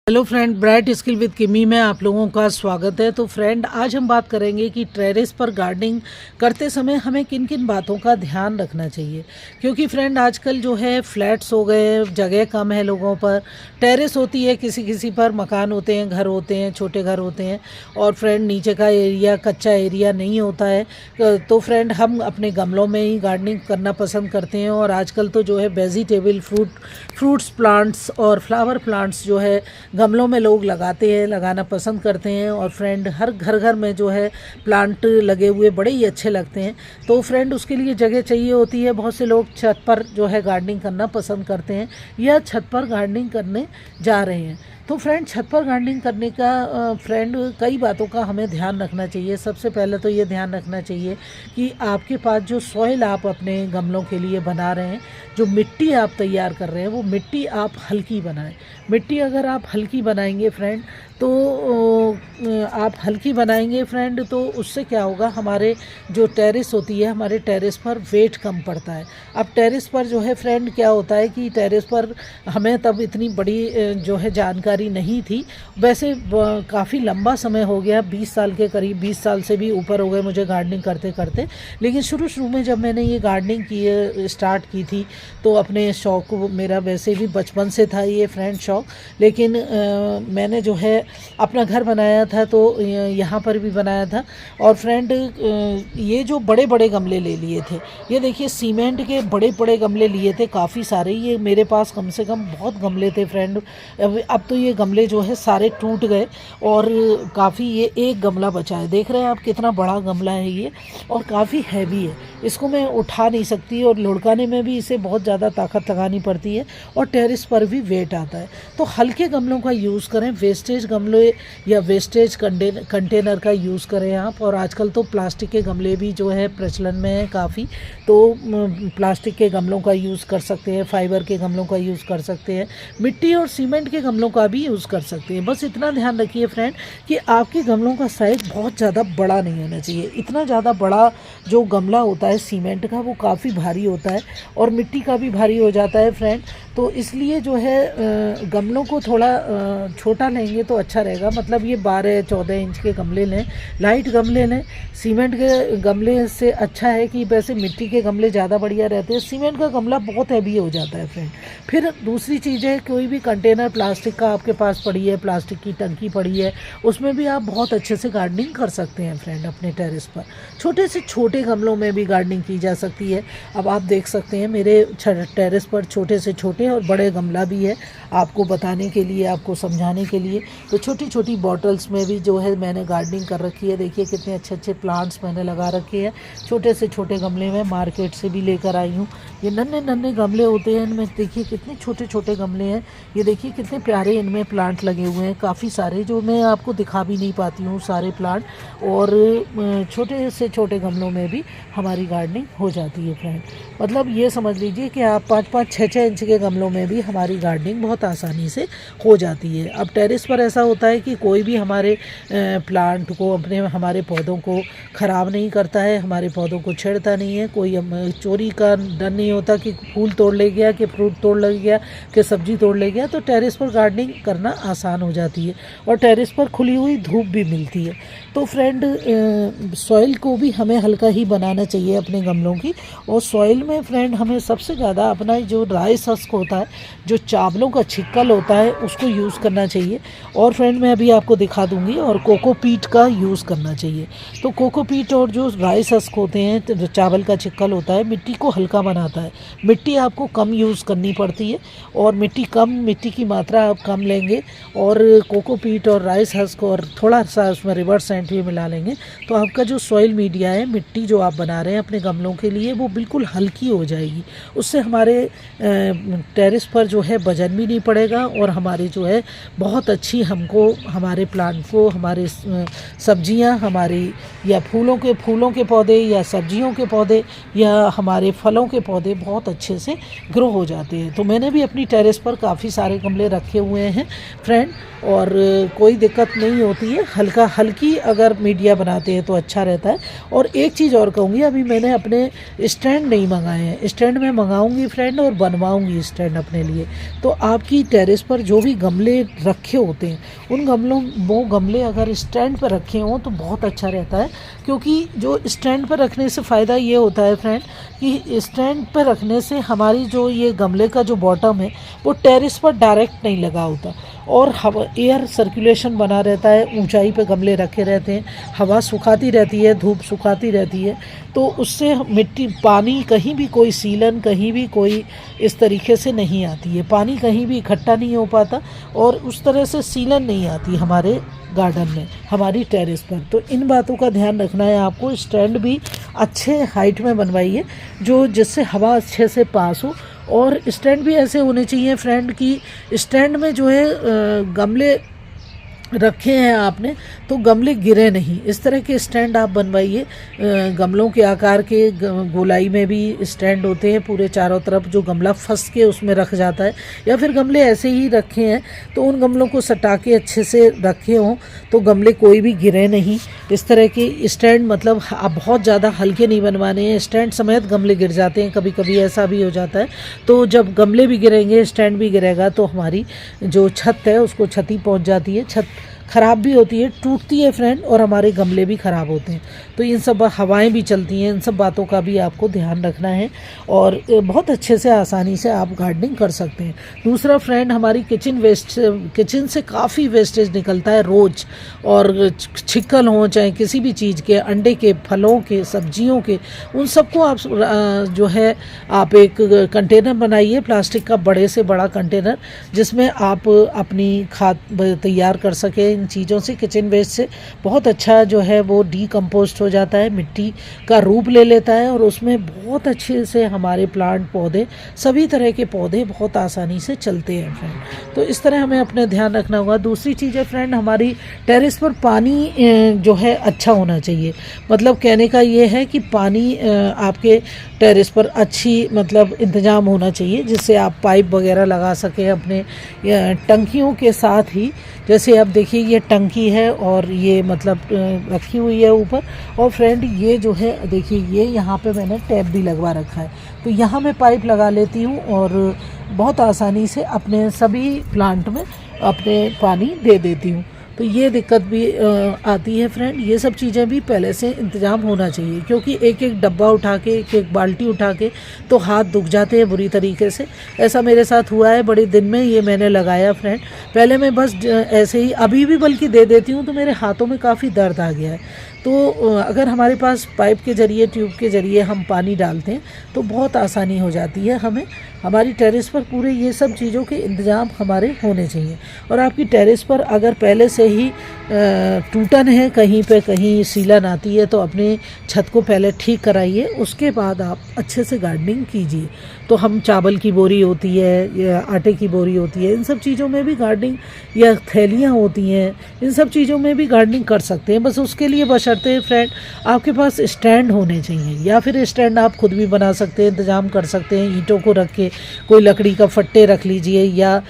Hello friend, bright skill with किमी में आप लोगों का स्वागत है। तो फ्रेंड, आज हम बात करेंगे कि टेरेस पर गार्डनिंग करते समय हमें किन किन बातों का ध्यान रखना चाहिए। क्योंकि फ्रेंड, आजकल जो है फ्लैट्स हो गए, जगह कम है लोगों पर। टेरेस होती है, किसी किसी पर मकान होते हैं, घर होते हैं, छोटे घर होते हैं, और फ्रेंड नीचे का एरिया, कच्चा एरिया नहीं होता है। तो फ्रेंड, हम अपने गमलों में ही गार्डनिंग करना पसंद करते हैं। और आजकल तो जो है वेजिटेबल फ्रूट्स प्लांट्स और फ्लावर प्लांट्स जो है गमलों में लोग लगाते हैं, लगाना पसंद करते हैं। और फ्रेंड, हर घर घर में जो है प्लांट लगे हुए बड़े ही अच्छे लगते हैं। तो फ्रेंड, उसके लिए जगह चाहिए होती है। बहुत से लोग छत पर जो है गार्डनिंग करना पसंद करते हैं या छत पर गार्डनिंग करने जा रहे हैं। तो फ्रेंड, छत पर गार्डनिंग करने का फ्रेंड कई बातों का हमें ध्यान रखना चाहिए। सबसे पहले तो ये ध्यान रखना चाहिए कि आपके पास जो सॉइल आप अपने गमलों के लिए बना रहे हैं, जो मिट्टी आप तैयार कर रहे हैं, वो मिट्टी आप हल्की बनाएं। मिट्टी अगर आप हल्की बनाएंगे फ्रेंड, तो आप हल्की बनाएंगे फ्रेंड, तो उससे क्या होगा, हमारे जो टेरेस होती है, हमारे टेरेस पर वेट कम पड़ता है। अब टेरेस पर जो है फ्रेंड क्या होता है कि टेरेस पर हमें तब इतनी बड़ी जो है जानकारी नहीं थी। वैसे काफ़ी लंबा समय हो गया, 20 साल के करीब, 20 साल से भी ऊपर हो गए मुझे गार्डनिंग करते करते। लेकिन शुरू में जब मैंने ये गार्डनिंग की स्टार्ट की थी, तो अपने शौक़ को, मेरा वैसे भी बचपन से था ये फ्रेंड शौक़, लेकिन मैंने जो है अपना घर बनाया था, तो यहाँ पर भी बनाया था। और फ्रेंड, ये जो बड़े बड़े गमले ले लिए थे, ये देखिए सीमेंट के बड़े बड़े गमले लिए थे काफ़ी सारे। ये मेरे पास कम से कम बहुत गमले थे फ्रेंड। अब तो ये गमले जो है सारे टूट गए और काफ़ी, ये एक गमला बचा है। देख रहे हैं आप कितना बड़ा गमला है ये, और काफ़ी हैवी है। इसको मैं उठा नहीं सकती, और लुढ़काने में भी इसे बहुत ज़्यादा ताकत लगानी पड़ती है, और टेरेस पर भी वेट आता है। तो हल्के गमलों का यूज़ करें, वेस्टेज गमले या वेस्टेज कंटेनर का यूज़ करें आप। और आजकल तो प्लास्टिक के गमले भी जो है प्रचलन में है काफ़ी, तो प्लास्टिक के गमलों का यूज़ कर सकते हैं, फाइबर के गमलों का यूज़ कर सकते हैं, मिट्टी और सीमेंट के गमलों का भी यूज़ कर सकते हैं। बस इतना ध्यान रखिए फ्रेंड कि आपके गमलों का साइज़ बहुत ज़्यादा बड़ा नहीं होना चाहिए। इतना ज़्यादा बड़ा जो गमला होता है सीमेंट का, वो काफ़ी भारी होता है, और मिट्टी का भी भारी हो जाता है फ्रेंड। तो इसलिए जो है गमलों को थोड़ा छोटा लेंगे तो अच्छा रहेगा। मतलब ये 12-14 इंच के गमले लें, लाइट गमले लें। सीमेंट के गमले से अच्छा है कि वैसे मिट्टी के गमले ज़्यादा बढ़िया रहते हैं, सीमेंट का गमला बहुत हैवी हो जाता है फ्रेंड। फिर दूसरी चीज़ है, कोई भी कंटेनर प्लास्टिक का आपके पास पड़ी है, प्लास्टिक की टंकी पड़ी है, उसमें भी आप बहुत अच्छे से गार्डनिंग कर सकते हैं फ्रेंड अपने टेरेस पर। छोटे से छोटे गमलों में भी गार्डनिंग की जा सकती है। अब आप देख सकते हैं मेरे टेरेस पर छोटे से छोटे और बड़े गमला भी है, आपको बताने के लिए, आपको समझाने के लिए। तो छोटी छोटी बॉटल्स में भी जो है मैंने गार्डनिंग कर रखी है। देखिए कितने अच्छे अच्छे प्लांट्स मैंने लगा रखे हैं छोटे से छोटे गमले में, मार्केट से भी लेकर आई हूँ। ये नन्हे नन्हे गमले होते हैं, इनमें देखिए कितने छोटे छोटे गमले हैं। ये देखिए कितने प्यारे इनमें प्लांट लगे हुए हैं, काफ़ी सारे, जो मैं आपको दिखा भी नहीं पाती हूँ सारे प्लांट। और छोटे से छोटे गमलों में भी हमारी गार्डनिंग हो जाती है फ्रेंड। मतलब ये समझ लीजिए कि आप 5-5, 6-6 इंच के गमलों में भी हमारी गार्डनिंग बहुत आसानी से हो जाती है। अब टेरेस पर ऐसा होता है कि कोई भी हमारे प्लांट को, हमारे पौधों को ख़राब नहीं करता है, हमारे पौधों को छेड़ता नहीं है। कोई चोरी का डर नहीं होता कि फूल तोड़ ले गया, कि फ्रूट तोड़ ले गया, कि सब्जी तोड़ ले गया। तो टेरेस पर गार्डनिंग करना आसान हो जाती है, और टेरेस पर खुली हुई धूप भी मिलती है। तो फ्रेंड, सॉइल को भी हमें हल्का ही बनाना चाहिए अपने गमलों की। और सॉइल में फ्रेंड हमें सबसे ज़्यादा अपना जो राइस हस्क होता है, जो चावलों का छिक्कल होता है, उसको यूज़ करना चाहिए। और फ्रेंड, मैं अभी आपको दिखा दूंगी, और कोकोपीट का यूज़ करना चाहिए। तो कोकोपीट और जो राइस हस्क होते हैं, तो चावल का छिक्कल होता है, मिट्टी को हल्का बनाता है। मिट्टी आपको कम यूज़ करनी पड़ती है, और मिट्टी की मात्रा आप कम लेंगे, और कोकोपीट और राइस हस्क और थोड़ा सा उसमें रिवर्स सेंट भी मिला लेंगे, तो आपका जो सॉइल मीडिया है, मिट्टी जो आप बना रहे हैं अपने गमलों के लिए, वो बिल्कुल हल्की हो जाएगी। उससे हमारे टेरेस पर जो है वजन भी नहीं पड़ेगा, और हमारी जो है बहुत अच्छी, हमको हमारे प्लांट को, हमारे सब्जियां, हमारी या फूलों के पौधे, या सब्जियों के पौधे, या हमारे फलों के पौधे बहुत अच्छे से ग्रो हो जाते हैं। तो मैंने भी अपनी टेरेस पर काफ़ी सारे गमले रखे हुए हैं फ्रेंड, और कोई दिक्कत नहीं होती है। हल्की अगर मीडिया बनाते हैं तो अच्छा रहता है। और एक चीज़ और कहूँगी, अभी मैंने अपने स्टैंड नहीं मंगाए हैं, स्टैंड में मंगाऊंगी फ्रेंड और बनवाऊंगी स्टैंड अपने लिए। तो आपकी टेरेस पर जो भी गमले रखे होते हैं उन गमले अगर स्टैंड पर रखे हों तो बहुत अच्छा रहता है, क्योंकि जो स्टैंड पर रखने से फ़ायदा ये होता है फ्रेंड कि स्टैंड पर रखने से हमारी जो ये गमले का जो बॉटम है वो टेरेस पर डायरेक्ट नहीं लगा होता और हवा एयर सर्कुलेशन बना रहता है। ऊंचाई पे गमले रखे रहते हैं, हवा सुखाती रहती है, धूप सुखाती रहती है, तो उससे मिट्टी पानी कहीं भी कोई सीलन कहीं भी कोई इस तरीके से नहीं आती है, पानी कहीं भी इकट्ठा नहीं हो पाता और उस तरह से सीलन नहीं आती हमारे गार्डन में, हमारी टेरेस पर। तो इन बातों का ध्यान रखना है आपको। स्टैंड भी अच्छे हाइट में बनवाइए जो जिससे हवा अच्छे से पास हो, और स्टैंड भी ऐसे होने चाहिए फ्रेंड कि स्टैंड में जो है गमले रखे हैं आपने तो गमले गिरे नहीं, इस तरह के स्टैंड आप बनवाइए। गमलों के आकार के गोलाई में भी स्टैंड होते हैं पूरे चारों तरफ, जो गमला फंस के उसमें रख जाता है, या फिर गमले ऐसे ही रखे हैं तो उन गमलों को सटा के अच्छे से रखे हों तो गमले कोई भी गिरे नहीं। इस तरह के स्टैंड मतलब आप बहुत ज़्यादा हल्के नहीं बनवाने हैं, स्टैंड समेत गमले गिर जाते हैं, कभी कभी ऐसा भी हो जाता है। तो जब गमले भी गिरेंगे स्टैंड भी गिरेगा तो हमारी जो छत है उसको क्षति पहुंच जाती है, छत ख़राब भी होती है, टूटती है फ्रेंड, और हमारे गमले भी ख़राब होते हैं। तो इन सब हवाएं भी चलती हैं, इन सब बातों का भी आपको ध्यान रखना है और बहुत अच्छे से आसानी से आप गार्डनिंग कर सकते हैं। दूसरा फ्रेंड, हमारी किचन से काफ़ी वेस्टेज निकलता है रोज़, और छिक्कल हो चाहे किसी भी चीज़ के, अंडे के, फलों के, सब्जियों के, उन सबको आप जो है आप एक कंटेनर बनाइए, प्लास्टिक का बड़े से बड़ा कंटेनर, जिसमें आप अपनी खाद तैयार कर सकें। इन चीज़ों से, किचन वेस्ट से बहुत अच्छा जो है वो डीकम्पोस्ट हो जाता है, मिट्टी का रूप ले लेता है और उसमें बहुत अच्छे से हमारे प्लांट पौधे, सभी तरह के पौधे बहुत आसानी से चलते हैं फ्रेंड। तो इस तरह हमें अपने ध्यान रखना होगा। दूसरी चीज़ है फ्रेंड, हमारी टेरेस पर पानी जो है अच्छा होना चाहिए। मतलब कहने का ये है कि पानी आपके टेरेस पर अच्छी मतलब इंतज़ाम होना चाहिए, जिससे आप पाइप वगैरह लगा सकें अपने टंकियों के साथ ही। जैसे आप देखिए ये टंकी है और ये मतलब रखी हुई है ऊपर, और फ्रेंड ये जो है देखिए ये यहाँ पे मैंने टैप भी लगवा रखा है, तो यहाँ मैं पाइप लगा लेती हूँ और बहुत आसानी से अपने सभी प्लांट में अपने पानी दे देती हूँ। तो ये दिक्कत भी आती है फ्रेंड। ये सब चीज़ें भी पहले से इंतज़ाम होना चाहिए, क्योंकि एक एक डब्बा उठा के, एक एक बाल्टी उठा के तो हाथ दुख जाते हैं बुरी तरीके से। ऐसा मेरे साथ हुआ है, बड़े दिन में ये मैंने लगाया फ्रेंड। पहले मैं बस ऐसे ही, अभी भी बल्कि दे देती हूँ तो मेरे हाथों में काफ़ी दर्द आ गया है। तो अगर हमारे पास पाइप के ज़रिए, ट्यूब के ज़रिए हम पानी डालते हैं तो बहुत आसानी हो जाती है हमें। हमारी टेरेस पर पूरे ये सब चीज़ों के इंतज़ाम हमारे होने चाहिए। और आपकी टेरेस पर अगर पहले से ही टूटन है, कहीं पे कहीं सीलन आती है, तो अपने छत को पहले ठीक कराइए, उसके बाद आप अच्छे से गार्डनिंग कीजिए। तो हम चावल की बोरी होती है या आटे की बोरी होती है, इन सब चीज़ों में भी गार्डनिंग, या थैलियाँ होती हैं, इन सब चीज़ों में भी गार्डनिंग कर सकते हैं। बस उसके लिए बशर्ते फ्रेंड आपके पास स्टैंड होने चाहिए, या फिर स्टैंड आप खुद भी बना सकते हैं, इंतज़ाम कर सकते हैं। ईंटों को रख के कोई लकड़ी का फट्टे रख लीजिए, या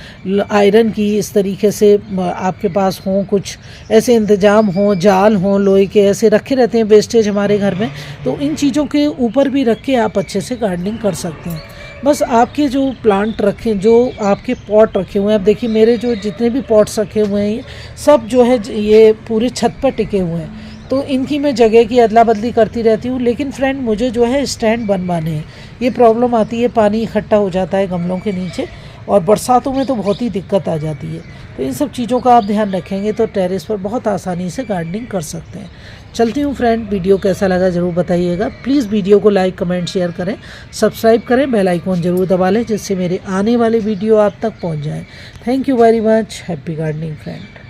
आयरन की इस तरीके से आपके पास हों, कुछ ऐसे इंतज़ाम हों, जाल हों लोहे के, ऐसे रखे रहते हैं वेस्टेज हमारे घर में, तो इन चीज़ों के ऊपर भी रख के आप अच्छे से गार्डनिंग कर सकते हैं। बस आपके जो प्लांट रखे, जो आपके पॉट रखे हुए हैं, अब देखिए मेरे जो जितने भी पॉट्स रखे हुए हैं ये सब जो है ये पूरे छत पर टिके हुए हैं, तो इनकी मैं जगह की अदला बदली करती रहती हूँ। लेकिन फ्रेंड मुझे जो है स्टैंड बनवाने हैं, ये प्रॉब्लम आती है, पानी इकट्ठा हो जाता है गमलों के नीचे और बरसातों में तो बहुत ही दिक्कत आ जाती है। तो इन सब चीज़ों का आप ध्यान रखेंगे तो टेरेस पर बहुत आसानी से गार्डनिंग कर सकते हैं। चलती हूँ फ्रेंड, वीडियो कैसा लगा ज़रूर बताइएगा। प्लीज़ वीडियो को लाइक, कमेंट, शेयर करें, सब्सक्राइब करें, बेल आइकॉन ज़रूर दबा लें, जिससे मेरे आने वाले वीडियो आप तक पहुँच जाएँ। Thank you very much. Happy gardening friend.